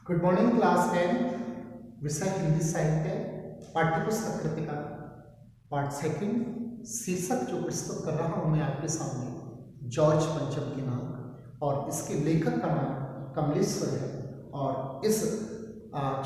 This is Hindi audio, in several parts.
गुड मॉर्निंग क्लास 10 विषय हिंदी साहित्य पाठ्यपुस्तक कृतिका पार्ट सेकंड शीर्षक जो प्रस्तुत कर रहा हूं मैं आपके सामने जॉर्ज पंचम की नाम और इसके लेखक का नाम कमलेश्वर है और इस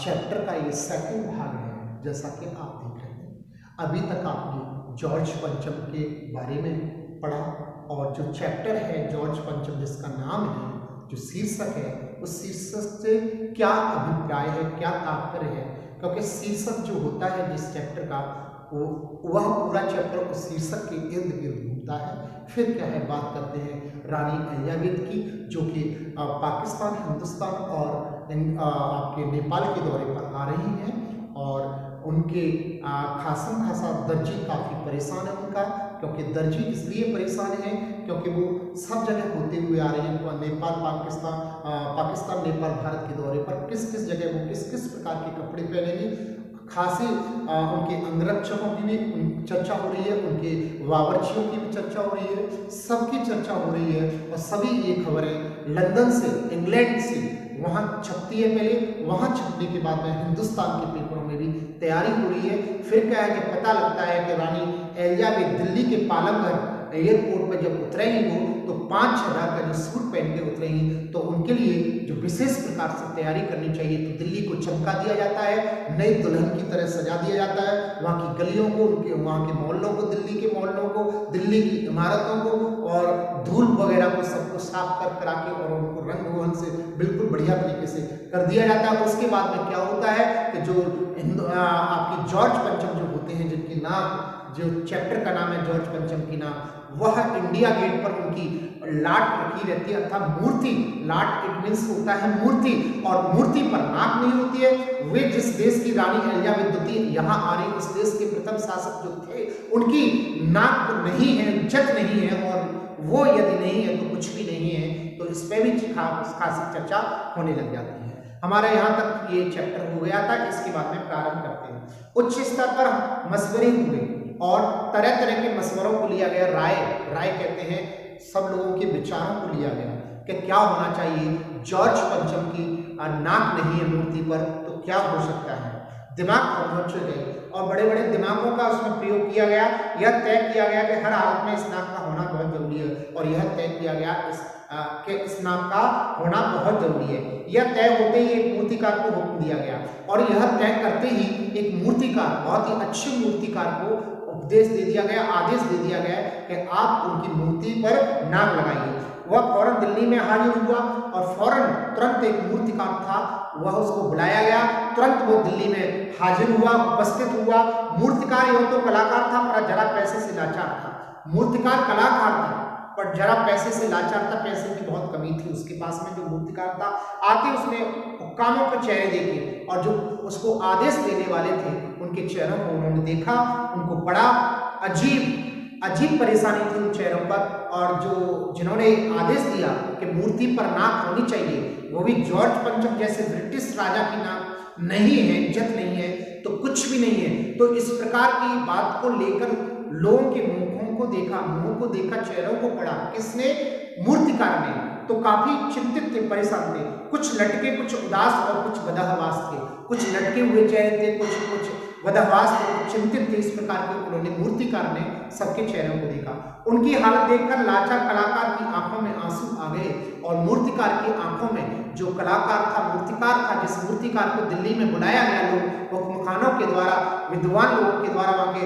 चैप्टर का ये सेकंड भाग है। जैसा कि आप देख रहे हैं अभी तक आपने जॉर्ज पंचम के बारे में पढ़ा और जो चैप्टर है जॉर्ज पंचम जिसका नाम है जो शीर्षक है उस शीर्षक से क्या अभिप्राय है, क्या तात्पर्य है, क्योंकि शीर्षक जो होता है जिस चैप्टर का वह पूरा चैप्टर उस शीर्षक के इर्द गिर्द घूमता है। फिर क्या है, बात करते हैं रानी अय्यावेद की जो कि पाकिस्तान, हिंदुस्तान और आपके नेपाल के दौरे पर आ रही हैं और उनके खासम खासा दर्जी काफ़ी परेशान है उनका, क्योंकि दर्जी इसलिए परेशान है क्योंकि वो सब जगह होते हुए आ रही हैं। नेपाल पाकिस्तान नेपाल भारत के दौरे पर किस किस जगह वो किस किस प्रकार के कपड़े पहनेंगे, खासी उनके अंगरक्षकों की भी चर्चा हो रही है, उनके बावर्चियों की भी चर्चा हो रही है, सबकी चर्चा हो रही है और सभी ये खबरें लंदन से, इंग्लैंड से वहाँ छपती है। पहले वहाँ छपने के बाद में हिंदुस्तान के पेपरों में भी तैयारी हो रही है। फिर क्या है, जब पता लगता है कि रानी अय्यावेद दिल्ली के पालमगढ़ एयरपोर्ट पर जब उतरेंगी वो तो 5,000 का जो सूट पहन के उतरेंगी तो उनके लिए जो विशेष प्रकार से तैयारी करनी चाहिए तो दिल्ली को चमका दिया जाता है, नई दुल्हन की तरह सजा दिया जाता है। वहाँ की गलियों को, उनके वहाँ के मोहल्लों को, दिल्ली के मोहल्लों को, दिल्ली की इमारतों को और धूल वगैरह को सबको साफ कर करा के और उनको रंग रोहन से बिल्कुल बढ़िया तरीके से कर दिया जाता है। उसके बाद में क्या होता है कि जो आपकी जॉर्ज पंचम जो होते हैं, जिनकी नाम जो चैप्टर का नाम है जॉर्ज पंचम की नाम, वह इंडिया गेट पर उनकी लाट रखी रहती है अर्थात मूर्ति। लाट इट मीन्स होता है मूर्ति और मूर्ति पर नाक नहीं होती है। वे जिस देश की रानी अय्यावेद यहाँ आ रही उस देश के प्रथम शासक जो थे उनकी नाक नहीं है, इज्जत नहीं है और वो यदि नहीं है तो कुछ भी नहीं है। तो इस पर भी खासी चर्चा होने लग जाती है। हमारा यहाँ तक ये चैप्टर हो गया था। इसके बाद में प्रारंभ करते हैं। उच्च स्तर पर मशवरे हुए और तरह तरह के मशवरों को लिया गया। राय कहते हैं सब लोगों के विचारों को लिया गया कि क्या होना चाहिए। जॉर्ज पंचम की नाक नहीं है मूर्ति पर तो क्या हो सकता है। दिमाग पहुंच गए और बड़े बड़े दिमागों का उसमें प्रयोग किया गया। यह तय किया गया कि हर हालत में इस नाक का होना बहुत जरूरी है और यह तय किया गया कि इस नाक का होना बहुत जरूरी है। यह तय होते ही एक मूर्तिकार को हुक्म दिया गया और यह तय करते ही एक मूर्तिकार, बहुत ही अच्छे मूर्तिकार को उपदेश दे दिया गया, आदेश दे दिया गया कि आप उनकी मूर्ति पर नाक लगाइए। वह फौरन दिल्ली में हाजिर हुआ और फौरन तुरंत एक मूर्तिकार था, वह उसको बुलाया गया। तुरंत वो दिल्ली में हाजिर हुआ, उपस्थित हुआ। मूर्तिकार यह तो कलाकार था पर जरा पैसे से लाचार था। मूर्तिकार कलाकार था पर जरा पैसे से लाचार था, पैसे की बहुत कमी थी उसके पास में। जो मूर्तिकार था आते उसने हुक्कामों के चेहरे देखे और जो उसको आदेश देने वाले थे उनके चेहरों को उन्होंने देखा, उनको पढ़ा। अजीब परेशानी थी उन चेहरों पर और जो जिन्होंने आदेश दिया कि मूर्ति पर नाक होनी चाहिए वो भी जॉर्ज पंचम जैसे ब्रिटिश राजा की नाक नहीं है, इज्जत नहीं है तो कुछ भी नहीं है। तो इस प्रकार की बात को लेकर लोगों के मुंहों को देखा, चेहरों को पढ़ा। किसने? मूर्तिकार ने। तो काफी चिंतित थे, परेशान थे। कुछ लटके, कुछ उदास और कुछ बदहवास थे। कुछ लटके हुए चेहरे थे, कुछ बदहवास थे, चिंतित थे। इस प्रकार के उन्होंने मूर्तिकार ने सबके चेहरों को देखा। उनकी हालत देखकर लाचार कलाकार की आंखों में आंसू आ गए और मूर्तिकार की आंखों में, जो कलाकार था, मूर्तिकार था, जिस मूर्तिकार को दिल्ली में बुलाया गया लोग हुक्मखानों के द्वारा, विद्वान लोगों के द्वारा, वहाँ के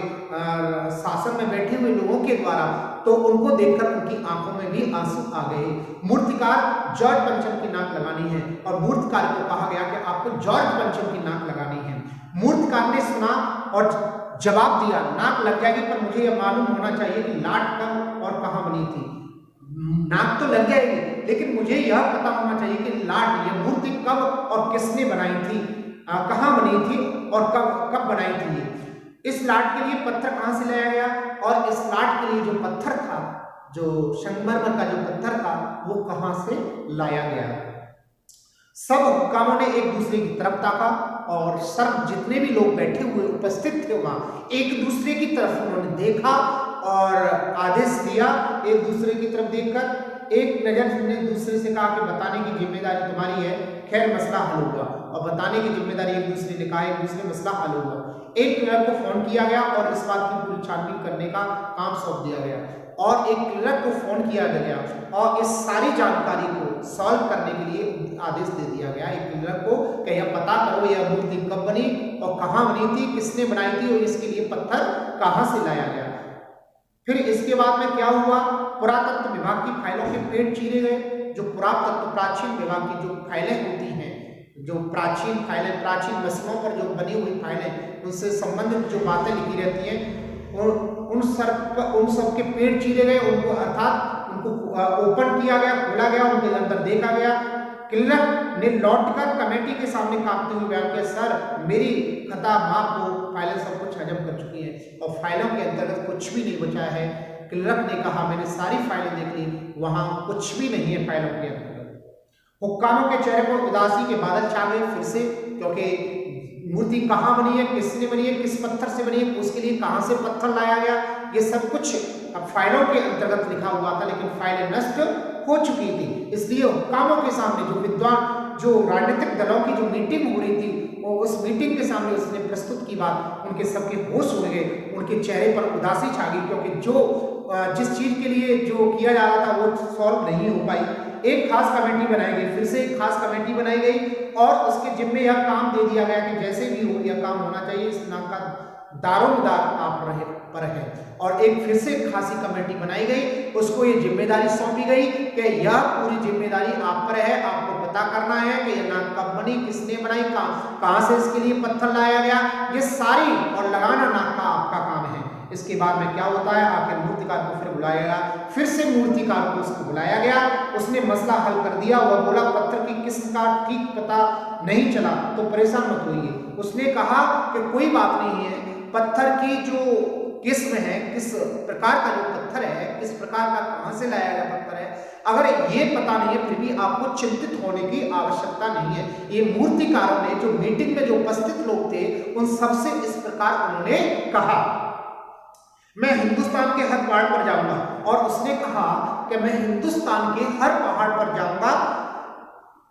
शासन में बैठे हुए लोगों के द्वारा, तो उनको देखकर उनकी आंखों में भी आंसू आ गए। मूर्तिकार जॉर्ज पंचम की नाक लगानी है और मूर्तिकार को कहा गया कि आपको जॉर्ज पंचम की नाक लगानी है। मूर्तिकार ने सुना और जवाब दिया, नाक लग जाएगी पर मुझे यह मालूम होना चाहिए कि लाट कब और कहाँ बनी थी। नाक तो लग जाएगी लेकिन मुझे यह पता होना चाहिए कि लाट, यह मूर्ति कब और किसने बनाई थी, कहाँ बनी थी और कब बनाई थी। इस लाट के लिए पत्थर कहाँ से लाया गया और इस लाट के लिए जो पत्थर था, जो संगमरमर का जो पत्थर था, वो कहाँ से लाया गया। सब हुक्कामों ने एक दूसरे की तरफ ताका और सब जितने भी लोग बैठे हुए उपस्थित थे वहां एक दूसरे की तरफ उन्होंने देखा और आदेश दिया। एक दूसरे की तरफ देखकर एक नजर ने दूसरे से कहा कि बताने की जिम्मेदारी तुम्हारी है, खैर मसला हल होगा, और बताने की जिम्मेदारी एक दूसरे ने कहा, एक दूसरे मसला हल होगा। एक क्लर्क को फोन किया गया और इस बात की पूरी छानबीन करने का काम सौंप दिया गया, और एक क्लर्क को फोन किया गया और इस सारी जानकारी को सॉल्व करने के लिए आदेश दे दिया गया एक क्लर्क को कि यह पता करो यह मूर्ति कब बनी और कहाँ बनी थी, किसने बनाई थी और इसके लिए पत्थर कहाँ से लाया गया। फिर इसके बाद में क्या हुआ, पुरातत्व विभाग की फाइलों के पेज चीरे गए। जो पुरातत्व प्राचीन विभाग की जो फाइलें होती हैं, जो प्राचीन फाइलें, प्राचीन मशीनों पर जो बनी हुई फाइलें, उनसे संबंधित जो बातें लिखी रहती हैं, उन सब के पेज चीरे गए, उनको अर्थात उनको ओपन किया गया, खोला गया, उनके अंदर देखा गया। क्लर्क ने लौटकर कमेटी के सामने कांपते हुए बयान किया, सर मेरी खता माफ हो, फाइलें सब कुछ हजम कर चुकी हैं और फाइलों के अंतर्गत कुछ भी नहीं बचा है। क्लर्क ने कहा मैंने सारी फाइलें देख ली, वहां कुछ भी नहीं है फाइलों के अंतर्गत। हुक्कामों के चेहरे पर उदासी के बादल छा गए फिर से, क्योंकि मूर्ति कहाँ बनी है, किसने बनी है, किस पत्थर से बनी है, उसके लिए कहाँ से पत्थर लाया गया, ये सब कुछ अब फाइलों के अंतर्गत लिखा हुआ था, लेकिन फाइलें नष्ट हो चुकी थी। इसलिए हुक्कामों के सामने जो विद्वान, जो राजनीतिक दलों की जो मीटिंग हो रही थी, वो उस मीटिंग के सामने उसने प्रस्तुत की बात, उनके सबके होश उड़ गए, उनके चेहरे पर उदासी छा गई, क्योंकि जो जिस चीज के लिए जो किया जा रहा था वो सॉल्व नहीं हो पाई। एक खास कमेटी बनाई गई, फिर से एक खास कमेटी बनाई गई और उसके जिम्मे यह काम दे दिया गया कि जैसे भी हो यह काम होना चाहिए, इस नाम का दारोमदार आप पर है। और एक फिर से खासी कमेटी बनाई गई, उसको ये जिम्मेदारी सौंपी गई कि यह पूरी जिम्मेदारी आप पर है, आपको पता करना है कि यह नाक कब बनी, किसने बनाई, कहां से इसके लिए पत्थर लाया गया, ये सारी और लगाना नाक का आपका काम है। इसके बाद में क्या होता है, आखिर मूर्तिकार को फिर बुलाया गया, फिर से मूर्तिकार को उसको बुलाया गया, उसने मसला हल कर दिया। वह बोला पत्थर की किस्म का ठीक पता नहीं चला तो परेशान मत होइए। उसने कहा कि कोई बात नहीं है, पत्थर की जो किस्म है, किस प्रकार का जो पत्थर है, किस प्रकार का कहां से लाया गया पत्थर है, अगर ये पता नहीं है फिर भी आपको चिंतित होने की आवश्यकता नहीं है। ये मूर्तिकारों ने जो मीटिंग में जो उपस्थित लोग थे उन सबसे इस प्रकार उन्होंने कहा, मैं हिंदुस्तान के हर पहाड़ पर जाऊंगा। और उसने कहा कि मैं हिंदुस्तान के हर पहाड़ पर जाऊंगा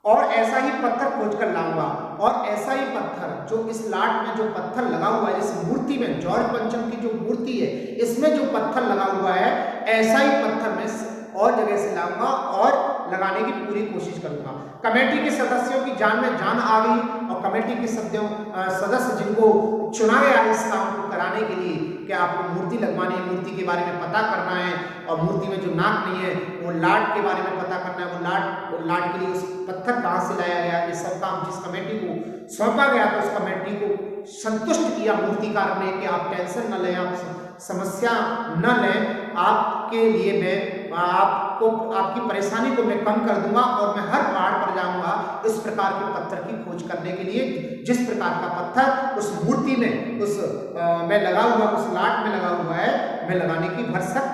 और ऐसा ही पत्थर खोज कर लाऊंगा, और ऐसा ही पत्थर जो इस लाट में जो पत्थर लगा हुआ है, इस मूर्ति में, जॉर्ज पंचम की जो मूर्ति है इसमें जो पत्थर लगा हुआ है, ऐसा ही पत्थर मैं और जगह से लाऊंगा और लगाने की पूरी कोशिश करूंगा। कमेटी के सदस्यों की जान में जान आ गई और कमेटी के सदस्य जिनको चुना गया इस काम को कराने के लिए कि आपको मूर्ति लगवानी है, मूर्ति के बारे में पता करना है, और मूर्ति में जो नाक नहीं है वो लाट के बारे में पता करना है, वो लाट के लिए उस पत्थर कहाँ से लाया गया, ये सब काम जिस कमेटी को सौंपा गया तो उस कमेटी को संतुष्ट किया मूर्तिकार ने कि आप टेंशन न लें, आप समस्या न लें, आपके लिए मैं आपको आपकी परेशानी को मैं कम कर दूंगा और मैं हर पहाड़ पर जाऊंगा इस प्रकार के पत्थर की खोज करने के लिए, जिस प्रकार का पत्थर उस मूर्ति में उस में लगा हुआ, उस लाट में लगा हुआ है, मैं लगाने की भरसक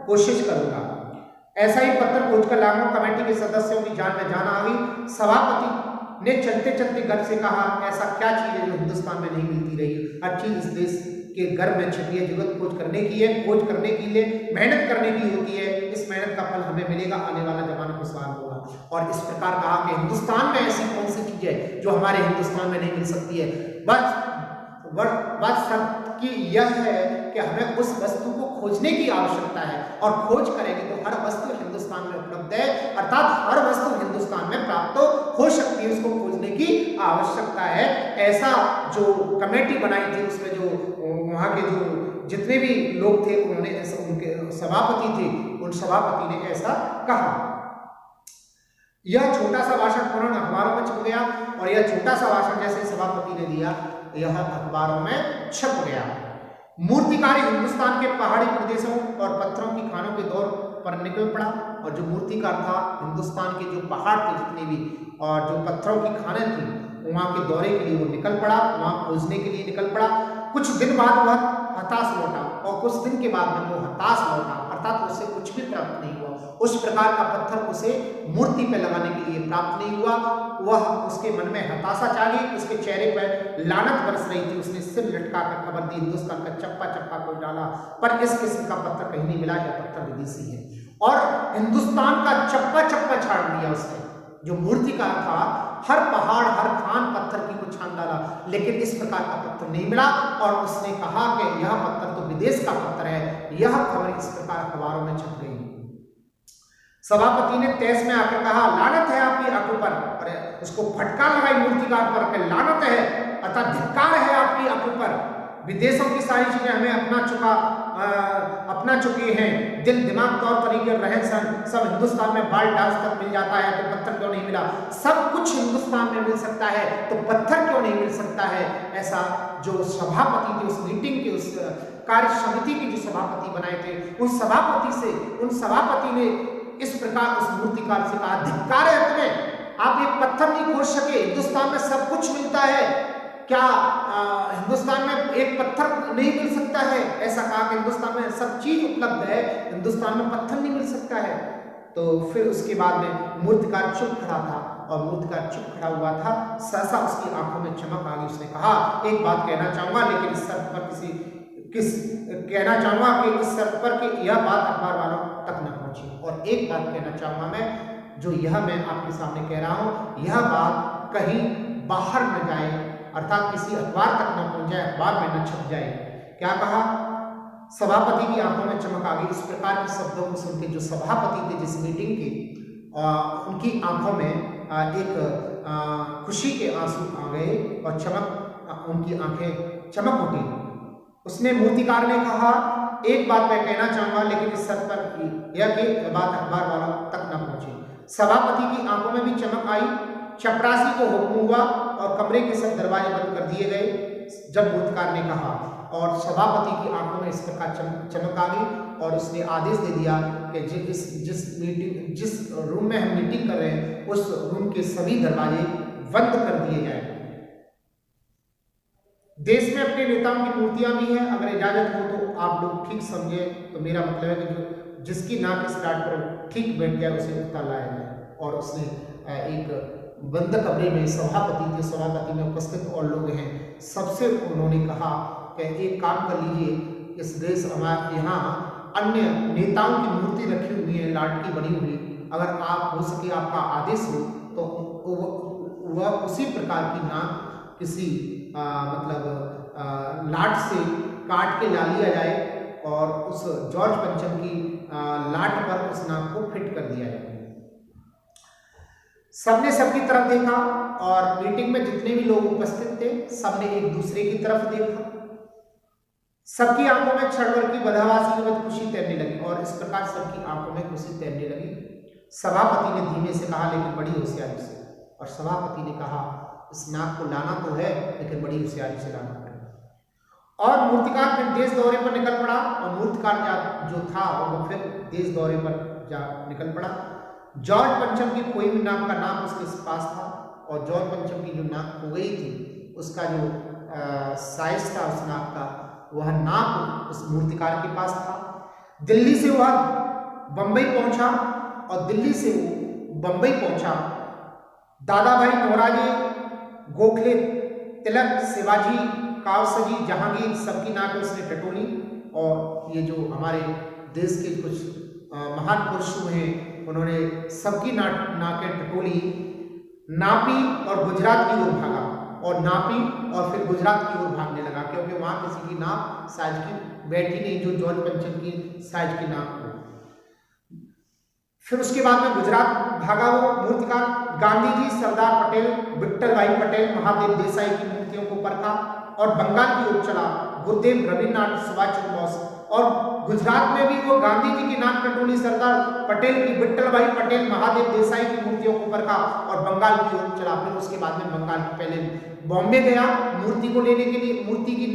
कोशिश करूंगा। ऐसा ही पत्थर खोज कर लाऊंगा। कमेटी के सदस्यों की जान में जान आ गई। सभापति ने चलते चलते गर्व से कहा, ऐसा क्या चीज है जो हिंदुस्तान में नहीं मिलती रही, हर चीज इस देश के गर्भ में छिपी है, जगत खोज करने की है, खोज करने के लिए मेहनत करने की होती है, इस मेहनत का फल हमें मिलेगा, आने वाला जमाना खुशहाल होगा। और इस प्रकार कहा कि हिंदुस्तान में ऐसी कौन सी चीज है जो हमारे हिंदुस्तान में नहीं मिल सकती है, बात की यह है कि हमें उस वस्तु को खोजने की आवश्यकता है, और खोज करेंगे तो हर वस्तु हिंदुस्तान में उपलब्ध है, अर्थात हर वस्तु हिंदुस्तान में प्राप्त हो सकती है, उसको खोजने की आवश्यकता है। ऐसा जो कमेटी बनाई थी उसमें जो वहाँ के जो जितने भी लोग थे उन्होंने ऐसा, उनके सभापति थे, उन सभापति ने ऐसा कहा। यह छोटा सा भाषण फौरन अखबारों में छप गया, और यह छोटा सा भाषण जैसे सभापति ने दिया यह अखबारों में छप गया। मूर्तिकार हिंदुस्तान के पहाड़ी प्रदेशों और पत्थरों की खानों के दौर पर निकल पड़ा, और जो मूर्तिकार था हिंदुस्तान के जो पहाड़ थे जितने भी और जो पत्थरों की खानें थी वहां के दौरे के लिए वो निकल पड़ा, वहां खोजने के लिए निकल पड़ा। कुछ दिन बाद वह हताश लौटा, और कुछ दिन के बाद में वो हताश लौटा, अर्थात उससे कुछ भी प्राप्त नहीं हुआ, उस प्रकार का पत्थर उसे मूर्ति पे लगाने के लिए प्राप्त नहीं हुआ। वह उसके मन में हताशा छा गई, उसके चेहरे पर लानत बरस रही थी। उसने सिर लटका कर खबर दी, हिंदुस्तान का चप्पा चप्पा को डाला, पर इस किस्म का पत्थर कहीं नहीं मिला, यह पत्थर विदेशी है। और हिंदुस्तान का चप्पा चप्पा छाड़ दिया उसने। जो मूर्तिकार था हर पहाड़ हर खान पत्थर की को छान डाला, लेकिन इस प्रकार का पत्थर नहीं मिला। और उसने कहा कि यह पत्थर तो विदेश का पत्थर है। यह खबर इस प्रकार अखबारों में छप गई। सभापति ने तेज में आकर कहा, लानत है आपकी आंखों पर। अरे उसको फटकार लगाई मूर्तिकार पर कि लानत है अर्थात धिक्कार है आपकी आंखों पर। विदेशों की सारी चीजें हमें अपना चुके हैं। दिल दिमाग तौर तरीके रहन सहन सब हिंदुस्तान में बाल डांस तक मिल जाता है, तो पत्थर क्यों नहीं मिला? सब कुछ हिंदुस्तान में मिल सकता है, तो पत्थर क्यों नहीं मिल सकता है? ऐसा जो सभापति थे उस मीटिंग के उस कार्य समिति के जो सभापति बनाए थे, उन सभापति ने इस प्रकार उस मूर्तिकार से कहा, धिक्कार है तुम्हें, आप एक पत्थर नहीं खोज सके। हिंदुस्तान में सब कुछ मिलता है, क्या हिंदुस्तान में एक पत्थर नहीं मिल सकता है? ऐसा कहा कि हिंदुस्तान में सब चीज उपलब्ध है, हिंदुस्तान में पत्थर नहीं मिल सकता है। तो फिर उसके बाद में मूर्तिकार चुप खड़ा था, और मूर्तिकार चुप खड़ा हुआ था, सहसा उसकी आंखों में चमक आ गई। उसने कहा, एक बात कहना चाहूंगा, लेकिन इस शर्त पर कहना चाहूंगा कि इस शर्त पर कि यह बात अखबार वालों तक न पहुंची। और एक बात कहना चाहूंगा मैं, जो यह मैं आपके सामने कह रहा हूं, यह बात कहीं बाहर न जाए, अर्थात किसी अखबार तक न पहुंच जाए, अखबार में न छप जाए। क्या कहा? सभापति की आंखों में चमक आ गई। इस प्रकार के शब्दों को सुन के जो सभापति थे जिस मीटिंग के, उनकी आंखों में एक खुशी के आंसू आ गए और उनकी आंखें चमक उठी। उसने मूर्तिकार ने कहा, एक बात मैं कहना चाहूंगा, लेकिन इस शर्त पर यह कि बात अखबार वालों तक न पहुंची। सभापति की आंखों में भी चमक आई। चपरासी को हुक्म हुआ और कमरे के सब दरवाजे बंद कर दिए गए जब मूर्तिकार ने कहा, और सभापति की आंखों में इस प्रकार चमक आ गई, और उसने आदेश दे दिया कि जिस रूम में हम मीटिंग कर रहे हैं उस रूम के सभी दरवाजे बंद कर दिए जाए। देश में अपने नेताओं की मूर्तियां भी हैं, अगर इजाजत हो तो आप लोग ठीक समझे, तो मेरा मतलब है कि जिसकी नाक इस लाट पर ठीक बैठ जाए उसे उठा लाया जाए। और उसने एक बंद कमरे में सभापति में उपस्थित और लोग हैं, सबसे उन्होंने कहा कि एक काम कर लीजिए, इस देश हमारे यहाँ अन्य नेताओं की मूर्ति रखी हुई है, लाट की बनी हुई, अगर आप हो सके आपका आदेश हो तो वह उसी प्रकार की नाक किसी लाट से काट के ला लिया जाए, और उस जॉर्ज पंचम की लाट पर उस नाक को फिट कर दिया जाए। सबने सबकी तरफ देखा, और मीटिंग में जितने भी लोग उपस्थित थे सबने एक दूसरे की तरफ देखा। सबकी आंखों में क्षणभर की बदहवासी के बाद खुशी तैरने लगी, और इस प्रकार सबकी आंखों में खुशी तैरने लगी। सभापति ने धीमे से कहा, लेकिन बड़ी होशियारी से। और सभापति ने कहा, इस नाक को लाना तो है, लेकिन बड़ी होशियारी से लाना पड़ेगा। और मूर्तिकार फिर देश दौरे पर निकल पड़ा, और मूर्तिकार जो था वो फिर देश दौरे पर निकल पड़ा। जॉर्ज पंचम की कोई भी नाक का नाम उसके पास था, और जॉर्ज पंचम की जो नाक हो गई थी उसका जो साइज था उस नाक का, वह नाक उस मूर्तिकार के पास था। दिल्ली से वह बंबई पहुंचा, और दिल्ली से वो बंबई पहुंचा। दादा भाई नौरोजी, गोखले, तिलक, शिवाजी, कावसजी, जहांगीर, सबकी नाकें उसने टटोली। और ये जो हमारे देश के कुछ महान पुरुष हैं, उन्होंने सबकी नाकें टटोली, नापी और गुजरात की ओर भागा, और नापी और फिर गुजरात की ओर भागने लगा, क्योंकि वहां किसी की नाक साइज की बैठी नहीं जो जॉर्ज पंचम की साइज की नाक हो। फिर उसके बाद में गुजरात भागा वो मूर्तिकार। गांधी जी, सरदार पटेल, विट्ठल भाई पटेल, महादेव देसाई की मूर्तियों को परखा, और बंगाल की ओर चला। गुरुदेव रविन्द्रनाथ, सुभाष चंद्र बोस, और गुजरात में भी वो गांधी जी की नाक टटोली, सरदार पटेल की, विट्ठल भाई पटेल, महादेव देसाई की मूर्तियों को परखा, और बंगाल की ओर चला। फिर उसके बाद में बंगाल की पहले बॉम्बे गया मूर्ति को लेने के लिए। मूर्ति की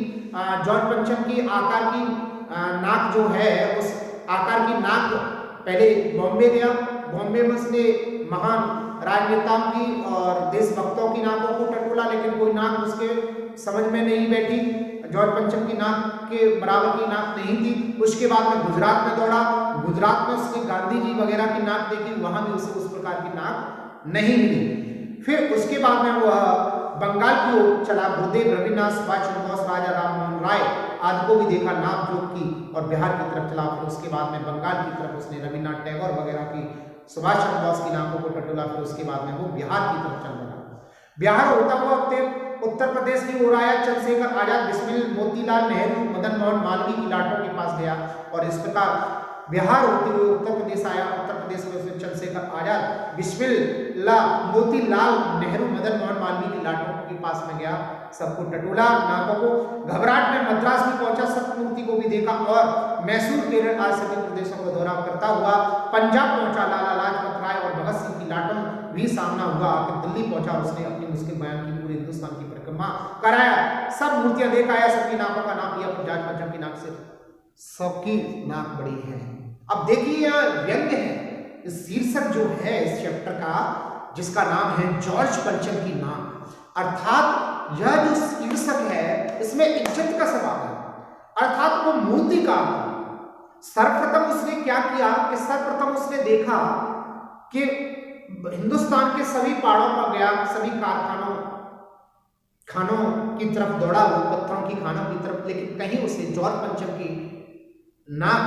जॉर्ज पंचम की आकार की नाक जो है, उस आकार की नाक पहले बॉम्बे गया। बॉम्बे में उसने महान राजनेताओं की और देशभक्तों की नाकों को टटोला, लेकिन कोई नाक उसके समझ में नहीं बैठी। जॉर्ज पंचम की नाक के बराबर की नाक नहीं थी। उसके बाद में गुजरात में दौड़ा। गुजरात में उसने गांधी जी वगैरह की नाक देखी, वहां भी उसे उस प्रकार की नाक नहीं मिली। फिर उसके बाद में वह बंगाल की ओर चला। गुरुदेव रविन्द्रनाथ, सुभाष चंद्र बोस, राजा राम मोहन राय आदि को भी देखा, नाप जोक की और बिहार की तरफ चला। फिर उसके बाद में बंगाल की तरफ उसने रविन्द्रनाथ टैगोर वगैरह की, सुभाष चंद्र बोस की नाकों को टटोला। फिर उसके बाद में वो बिहार की तरफ चल रहा। बिहार होता हुआ उत्तर प्रदेश की ओर आया। चंद्रशेखर आजाद, बिस्मिल, मोतीलाल नेहरू, मदन मोहन मालवीय की लाटों के पास गया और इस प्रकार बिहार होते हुए उत्तर प्रदेश आया। उत्तर प्रदेश में उसने चंद्रशेखर आजाद, बिस्मिल्लाह, मोतीलाल नेहरू, मदन मोहन मालवीय की लाटों के पास में गया, सबको टटोला, नाकों को। घबराहट में मद्रास में पहुंचा, सत्यमूर्ति को भी देखा और मैसूर, केरल आदि सभी प्रदेशों का दौरा करता हुआ पंजाब पहुंचा। लाला लाजपत राय और भगत सिंह की लाटों भी सामना हुआ। आकर दिल्ली पहुंचा और उसने अपनी मुश्किल बयान की पूरे हिंदुस्तान की परिक्रमा कराया। सब मूर्तियां देख आया, सबकी नाकों का नाप लिया। जाट पंचम की नाक से सबकी नाक बड़ी है। अब देखिए यहाँ व्यंग्य है, इस शीर्षक जो है इस चैप्टर का, जिसका नाम है जॉर्ज पंचम की नाक, अर्थात यह जो शीर्षक है इसमें इज्जत का सवाल है। अर्थात वो मूर्तिकार सर्वप्रथम उसने क्या किया कि सर्वप्रथम उसने देखा कि हिंदुस्तान के सभी पहाड़ों पर गया, सभी खानों की तरफ दौड़ा, वो पत्थरों की खानों की तरफ, लेकिन कहीं उसे जॉर्ज पंचम की नाक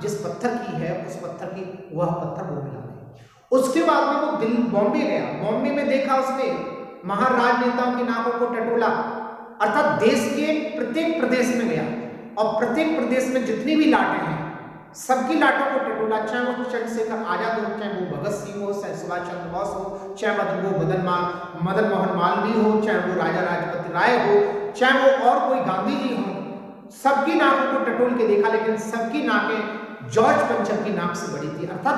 जिस पत्थर की है उस पत्थर की वह पत्थर वो मिला नहीं। उसके बाद में वो दिल्ली बॉम्बे गया। बॉम्बे में देखा उसने महान राजनेताओं की नाकों को टटोला, अर्थात देश के प्रत्येक प्रदेश में गया और प्रत्येक प्रदेश में जितनी भी लाटें हैं सबकी लाटों को टटोला, चाहे वो चंद्रशेखर आजाद हो, चाहे वो भगत सिंह हो, चाहे सुभाष चंद्र बोस हो, चाहे मदन मोहन मालवीय हो, चाहे वो राजा राजपति राय हो, चाहे वो और कोई गांधी जी हो, सबकी नाकों को टटोल के देखा, लेकिन सबकी नाकें जॉर्ज पंचम की नाक से बड़ी थी। अर्थात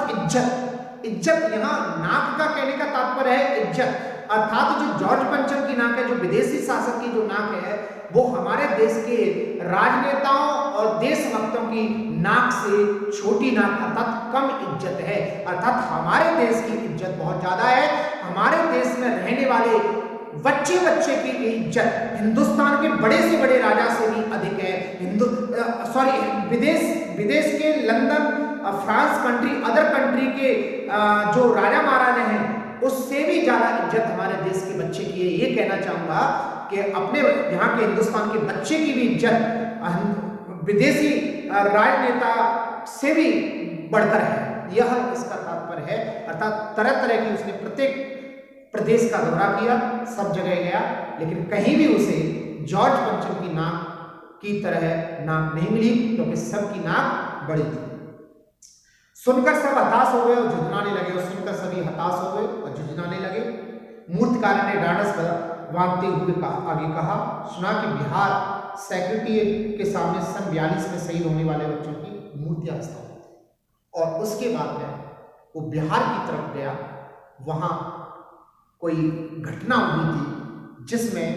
इज्जत यहाँ नाक का कहने का तात्पर्य है इज्जत। अर्थात जो जॉर्ज पंचम की नाक है, जो विदेशी शासक की जो नाक है, वो हमारे देश के राजनेताओं और देशभक्तों की नाक से छोटी नाक, अर्थात कम इज्जत है। अर्थात हमारे देश की इज्जत बहुत ज्यादा है। हमारे देश में रहने वाले बच्चे की इज्जत हिंदुस्तान के बड़े से बड़े राजा से भी अधिक है। विदेश के London, France country, other country के जो राजा महाराजा हैं उससे भी ज्यादा इज्जत हमारे देश के बच्चे की है। ये कहना चाहूंगा कि अपने यहाँ के हिंदुस्तान के बच्चे की भी इज्जत विदेशी राजनेता से भी बढ़कर है, यह इसका तात्पर्य है। अर्थात तरह तरह की उसने प्रत्येक प्रदेश का दौरा किया, सब जगह गया, लेकिन कहीं भी उसे जॉर्ज पंचम की नाक की तरह नाक नहीं मिली, क्योंकि सबकी नाक बड़ी थी। सुनकर सब हताश हो गए और झुंझुनाने लगे, और सुनकर सभी हताश हो गए और झुंझुनाने लगे। मूर्तिकार ने ढाढ़स बांधते हुए आगे कहा, सुना कि बिहार सेक्रेटरीट के सामने सन 42 में शहीद होने वाले बच्चों की मूर्तियां स्थापित थी। और उसके बाद में वो बिहार की तरफ गया, वहां कोई घटना हुई थी जिसमें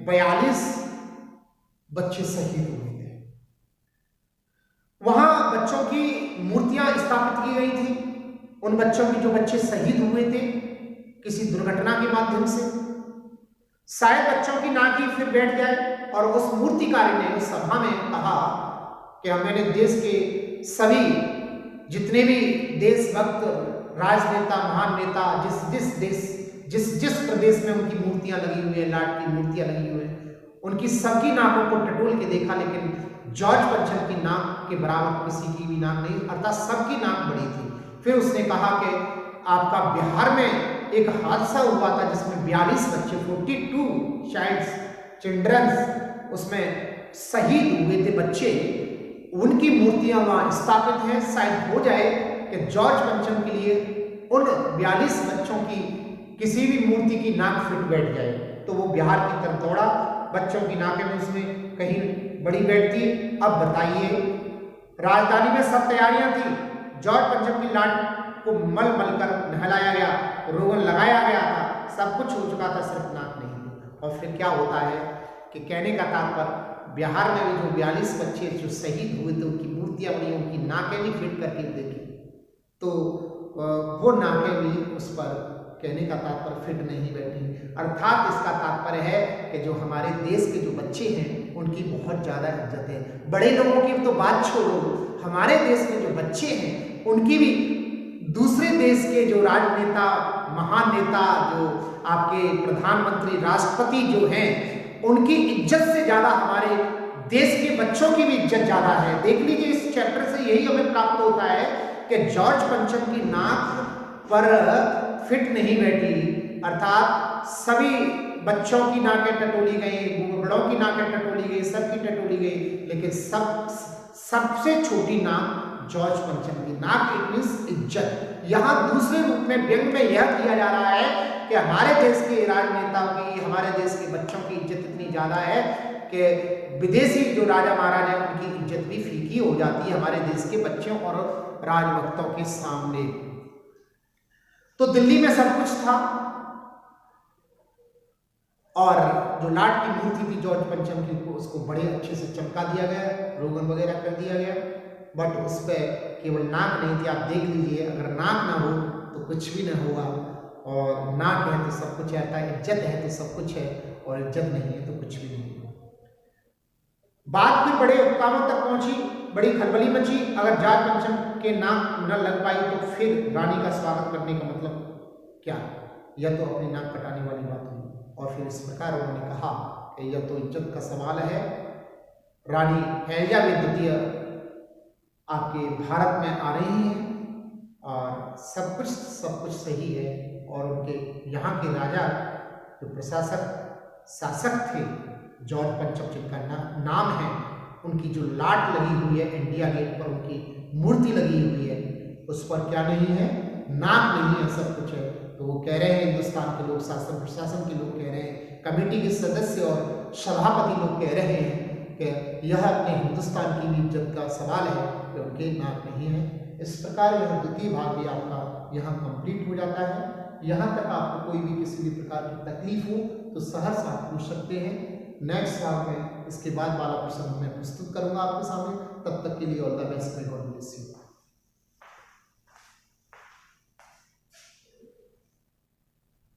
42 बच्चे शहीद हुए थे। वहां बच्चों की मूर्तियां स्थापित की गई थी। उन बच्चों की जो बच्चे शहीद हुए थे किसी दुर्घटना के माध्यम से, शायद बच्चों की नाक ही फिर बैठ जाए। और उस मूर्तिकार ने उस सभा में कहा कि मैंने देश के सभी जितने भी देशभक्त राजनेता, महान नेता, जिस प्रदेश में उनकी मूर्तियां लगी हुई है, लाट की मूर्तियां लगी हुई है, उनकी सबकी नाकों को टटोल के देखा, लेकिन जॉर्ज पंचम की नाक के बराबर किसी की भी नाक नहीं, अर्थात सबकी नाक बड़ी थी। फिर उसने कहा कि आपका बिहार में एक हादसा हुआ था जिसमें 42 बच्चे, 42 चिल्ड्रंस उसमें शहीद हुए थे बच्चे, उनकी मूर्तियां वहां स्थापित हैं। शायद हो जाए कि जॉर्ज पंचम के लिए उन 42 बच्चों की किसी भी मूर्ति की नाक फिट बैठ जाए। तो वो बिहार की तरफ दौड़ा, बच्चों की नाकें में उसमें कहीं बड़ी बैठती। अब बताइए, राजधानी में सब तैयारियां थी, जॉर्ज पंचम की लाट को मल कर नहलाया गया, रोगन लगाया गया था, सब कुछ हो चुका था, सिर्फ नाक नहीं। और फिर क्या होता है कि कहने का तात्पर्य, बिहार में भी जो 42 बच्चे जो शहीद हुए थे उनकी मूर्तियां बनी, उनकी नाकें भी फिट करके देखी, तो वो नाकें भी उस पर कहने का तात्पर्य फिट नहीं बैठी। अर्थात इसका तात्पर्य है कि जो हमारे देश के जो बच्चे हैं उनकी बहुत ज़्यादा इज्जत है। बड़े लोगों की तो बात छोड़ो, हमारे देश में जो बच्चे हैं उनकी भी दूसरे देश के जो राजनेता, महान नेता, जो आपके प्रधानमंत्री, राष्ट्रपति जो हैं, उनकी इज्जत से ज़्यादा हमारे देश के बच्चों की भी इज्जत ज्यादा है। देख लीजिए इस चैप्टर से यही हमें प्राप्त होता है कि जॉर्ज पंचम की नाक पर फिट नहीं बैठी, अर्थात सभी बच्चों की नाकें टटोली गई, बड़ों की नाकें टटोली गई, सबकी टटोली गई, लेकिन सबसे छोटी नाक जॉर्ज पंचम की नाक। इट मींस इज्जत। यहाँ दूसरे रूप में व्यंग में यह किया जा रहा है कि हमारे देश के राजनेताओं की, हमारे देश के बच्चों की इज्जत इतनी ज्यादा है कि विदेशी जो राजा महाराजा उनकी इज्जत भी फीकी हो जाती है हमारे देश के बच्चों और राजभक्तों के सामने। तो दिल्ली में सब कुछ था और जो लाट की मूर्ति थी जॉर्ज पंचम की, उसको बड़े अच्छे से चमका दिया गया, रोगन वगैरह कर दिया गया, बट उस पर केवल नाक नहीं थी। आप देख लीजिए, अगर नाक ना हो तो कुछ भी ना होगा, और नाक है तो सब कुछ रहता है, इज्जत है तो सब कुछ है, और इज्जत नहीं है तो कुछ भी नहीं है। बात भी बड़े कामों तक पहुंची, बड़ी खलबली मची। अगर जॉर्ज पंचम के नाक न लग पाई तो फिर रानी का स्वागत करने का मतलब क्या? यह तो अपनी नाक कटाने वाली बात हुई। और फिर इस प्रकार उन्होंने कहा कि यह तो इज्जत का सवाल है, रानी एलिजाबेथ द्वितीय आपके भारत में आ रही हैं और सब कुछ सही है, और उनके यहाँ के राजा जो शासक थे जॉर्ज पंचम जिनका नाम है, उनकी जो लाट लगी हुई है इंडिया गेट पर, उनकी मूर्ति लगी हुई है, उस पर क्या नहीं है? नाक नहीं है, सब कुछ है। तो वो कह रहे हैं, हिंदुस्तान के लोग, शासन प्रशासन के लोग कह रहे हैं, कमेटी के सदस्य और सभापति लोग कह रहे हैं कि यह अपने हिंदुस्तान की भी इज्जत का सवाल है कि उनके नाक नहीं है। इस प्रकार यह द्वितीय भाग भी आपका यहाँ कंप्लीट हो जाता है। यहाँ तक आपको कोई भी किसी भी प्रकार की तकलीफ हो तो सहर्ष आप पूछ सकते हैं। नेक्स्ट भाग में इसके बाद वाला प्रश्न मैं प्रस्तुत करूंगा आपके सामने। तब तक के लिए all the best, God bless you.